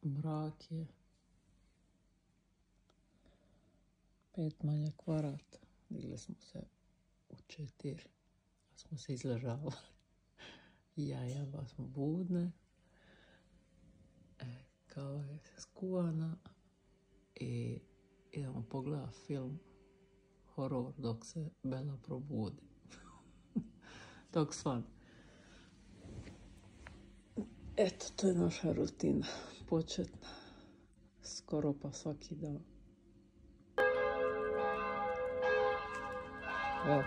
Mrak je. 5 manje kvarata. Digli smo se u 4. Smo se izležavali. Ja i Aba smo budne. Kava je skuvana. I idemo pogledati film horor dok se Bela probudi. Dok svan. Eto, to je naša rutina. Početna. Skoro pa svaki dan. Evo,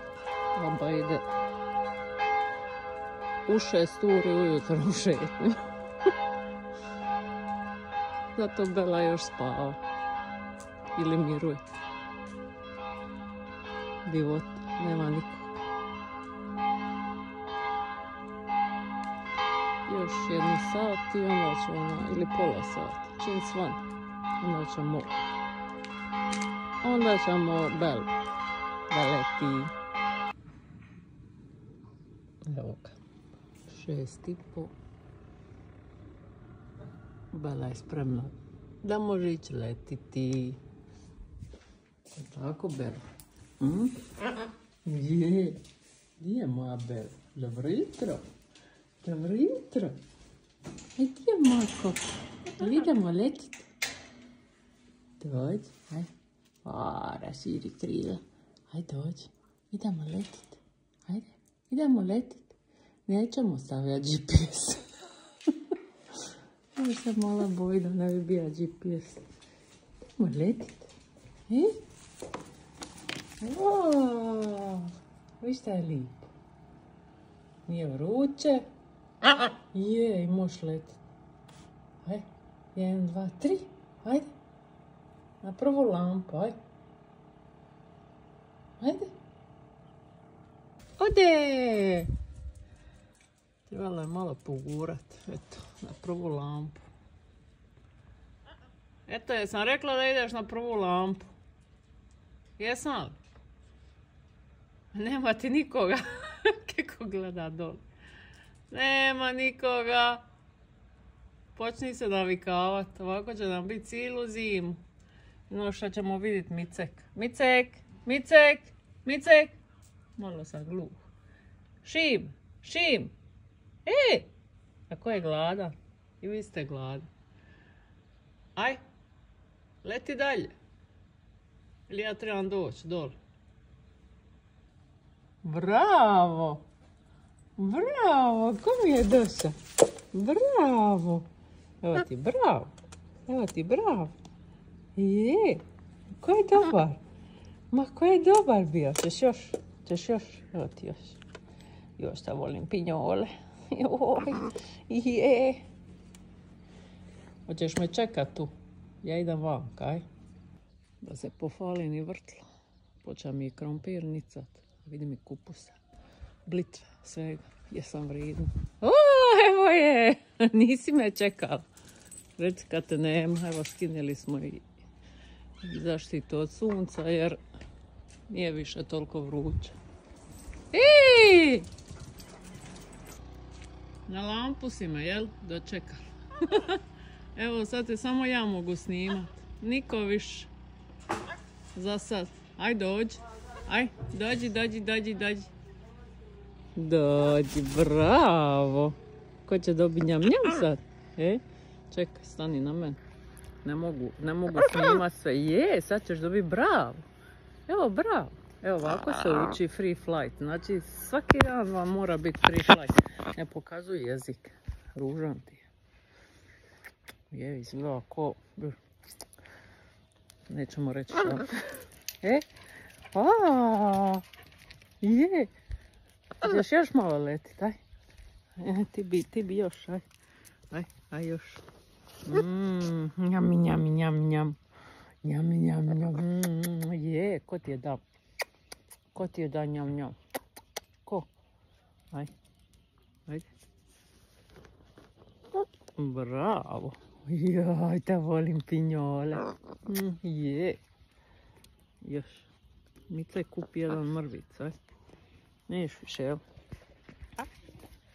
Aba ide u 6 uri ujutro u šetnju. Zato Bela još spava. Ili miruje. Divot, nema nikog. Još 1 sat i onda ćemo, ili pola sata, čim svan. Onda ćemo Belu. Da leti. Evo ga. 6:30. Bela je spremna da može ići letiti. Tako, Bela? Je. Gdje je moja Bela? Dobro jutro. Dobro jutro. Aj, gdje je Marko? Idemo letiti. Dođi, aj. Raširi krila. Aj, dođi. Idemo letiti. Ajde, idemo letiti. Nećemo stavljati GPS. Ovo se mala boji da ne bi bija GPS. Idemo letiti. Viš šta je lijepo. Nije vruće. Je, i možeš letiti. Ajde, 1, 2, 3. Ajde. Na prvu lampu, ajde. Ajde. Ode! Trebalo je malo pogurat, eto, na prvu lampu. Eto, jesam rekla da ideš na prvu lampu. Jesam li? Nema ti nikoga. Kako gleda dole. Nema nikoga. Počni se navikavat, ovako će nam biti cijelu zimu. No što ćemo vidjeti Micek. Micek, Micek, Micek. Malo sam gluh. Šim, Šim. A ko je gladan? I vi ste gladni. Aj, leti dalje. Ili ja trebam doći dole? Bravo! Bravo! Ko mi je došao? Bravo! Evo ti bravo! Evo ti bravo! Je! Ko je dobar? Ma ko je dobar bio? Ćeš još? Evo ti još. Još da volim pinjole. Joj! Je! Hoćeš me čekat tu? Ja idem van, kaj? Da se pofalim i vrtla. Počeo mi i krompir nicat. Vidim i kupusa. Blitve, svega. Jesam vridna. O, evo je! Nisi me čekala. Reci kad te nema. Evo, skinuli smo i zaštitu od sunca jer nije više toliko vruće. Na lampu si me, jel? Dočekala. Evo, sad te samo ja mogu snimat. Niko više. Za sad. Aj, dođi. Aj, dođi. Dođi, bravo. Ko će dobiti njam sad? Čekaj, stani na mene. Ne mogu snimat sve. Je, sad ćeš dobiti bravo. Evo, bravo. Evo, ovako se uči free flight. Znači, svaki dan vam mora biti free flight. Ne pokazuj jezik. Ružan ti je. Je, izgleda ko... Nećemo reći što. Je. Ćeš još malo letit, aj. Ti bi još, aj. Aj još. Njam. Je, ko ti je dao? Ko ti je dao njam? Ko? Aj. Ajde. Bravo. Joj, da volim pinjole. Je. Još. Mice kupi jedan mrvic, aj. Neš više, evo.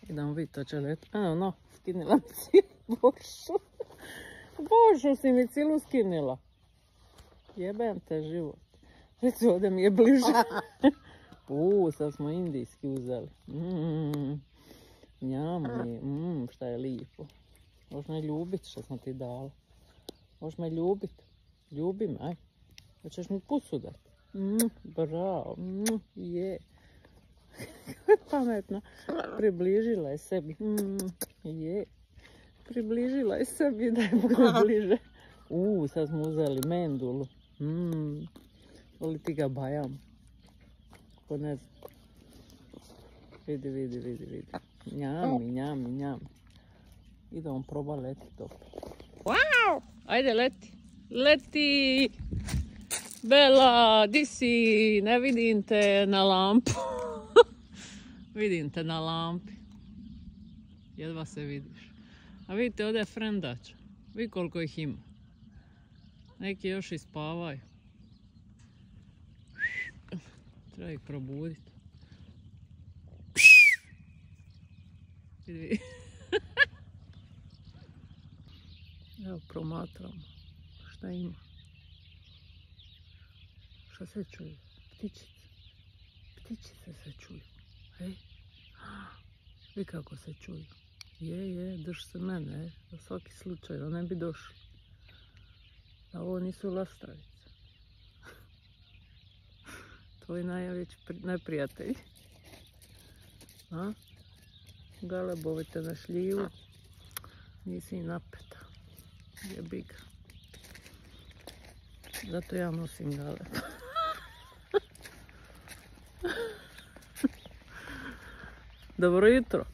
Idemo vidjeti, to će leti. Evo, no, skinila si boršu. Bože, si mi cilu skinila. Jebem te život. Reci, ovdje mi je bliže. Sad smo indijski uzeli. Njami, šta je lijepo. Možeš me ljubit što sam ti dala. Možeš me ljubit. Ljubi me, aj. Hoćeš mi pusu dati? Bravo, je. Pametno. Približila je sebi. Je. Približila je sebi da je bude bliže. Sad smo uzeli mendulu. Voli ti ga bajam. Ko ne znam. Vidi. Njami. Idemo proba letiti opet. Wow! Ajde, leti. Leti! Bela, di si? Ne vidim te na lampu. Vidim te na lampi. Jedva se vidiš. A vidite, ovdje je frendač. Vidi koliko ih ima. Neki još ispavaju. Treba ih probuditi. Vidi. Evo, promatramo. Šta ima? Šta se čuje? Ptičice. Ptičice se čuju. Ej. Vidi kako se čuju. Je, drž se mene, za svaki slučaj, da ne bi došli. A ovo nisu lastavice. Tvoji najveći neprijatelji. A? Galebovite na šljivu. Nisi i napeta. Jebi ga. Zato ja nosim galeb. Dobro jutro.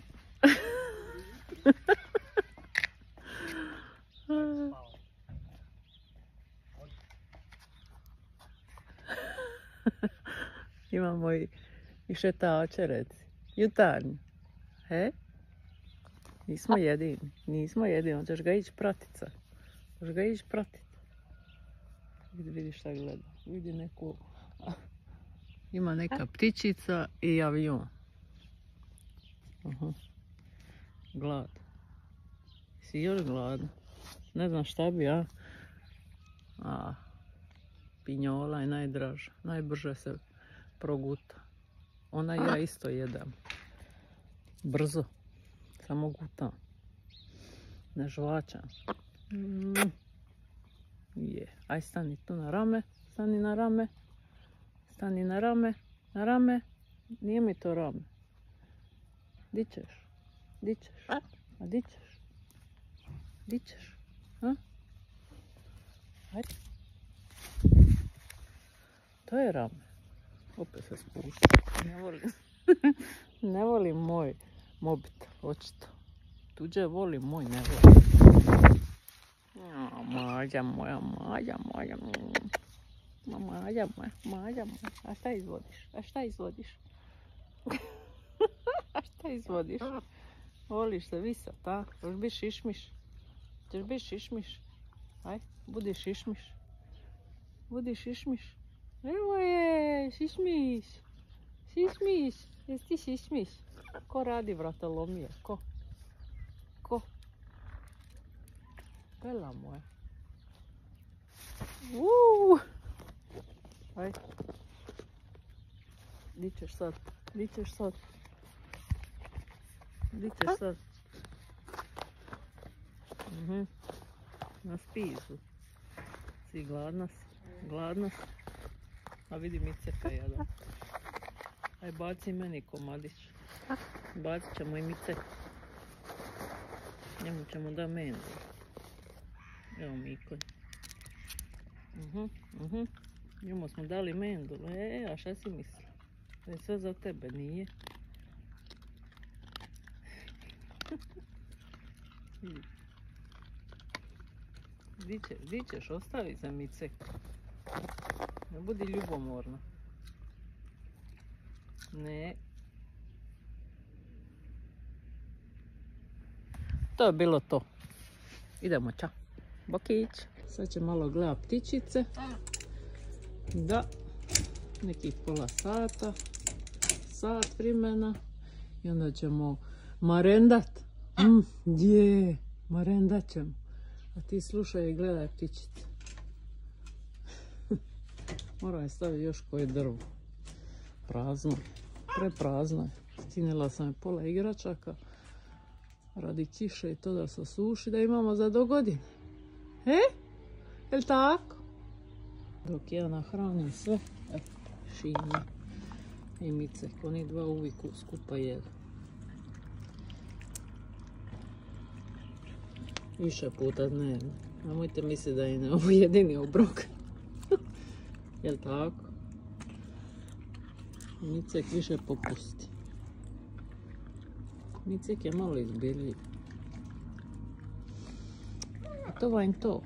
Imamo i šetače, reci. Jutarnji. He? Nismo jedini. Hoćeš ga ići pratit sad. Vidi šta gleda. Vidi neku... Ima neka ptičica i avion. Glad. Si još gladan? Ne znam šta bi, a? Pinjola je najdraža. Najbrže se proguta. Ona i ja isto jedem. Brzo. Samo gutam. Ne žvačam. Je. Aj stani tu na rame. Stani na rame. Nije mi to rame. Di ćeš? A di ćeš? Ajde. To je rame. Opet se spušta. Ne volim moj mobitel, očito. Tuđe volim, moj ne volim. Mađa moja. A šta izvodiš? Voliš se visat, a? Hoćeš biti šišmiš? Aj, budi šišmiš. Evo je, šišmiš. Jesi ti šišmiš? Ko radi vratolomije? Ko? Bela moja. Aj. Di ćeš sad? Na spisu. Si gladna si. A vidi Miceka jedan. Aj, baci meni komadić. Bacit ćemo i Miceka. Njemu ćemo da mendul. Evo Miko. Njemu smo dali mendul. A šta si mislila? Da je sve za tebe, nije? Di ćeš, ostavi za Micek. Ne budi ljubomorna. Ne. To je bilo to. Idemo, čao. Bokić. Sad će malo gledat ptičice. Da. Nekih pola sata. Sat vremena. I onda ćemo marendat. Marendat ćemo. A ti slušaj i gledaj ptičice. Moram je staviti još koje drvo. Prazno je. Preprazno je. Skinula sam je pola igračaka. Radi kiše i to da se suši da imamo za do godine. Jel tako? Dok ja nahranim sve, Šinja i Micek, oni dva uvijek skupa jedu. Više puta dnevno. Nemojte misliti da je ne ovo jedini obrok. Jel tako? Micek više popusti. Micek je malo izbirljiv. A to vam to.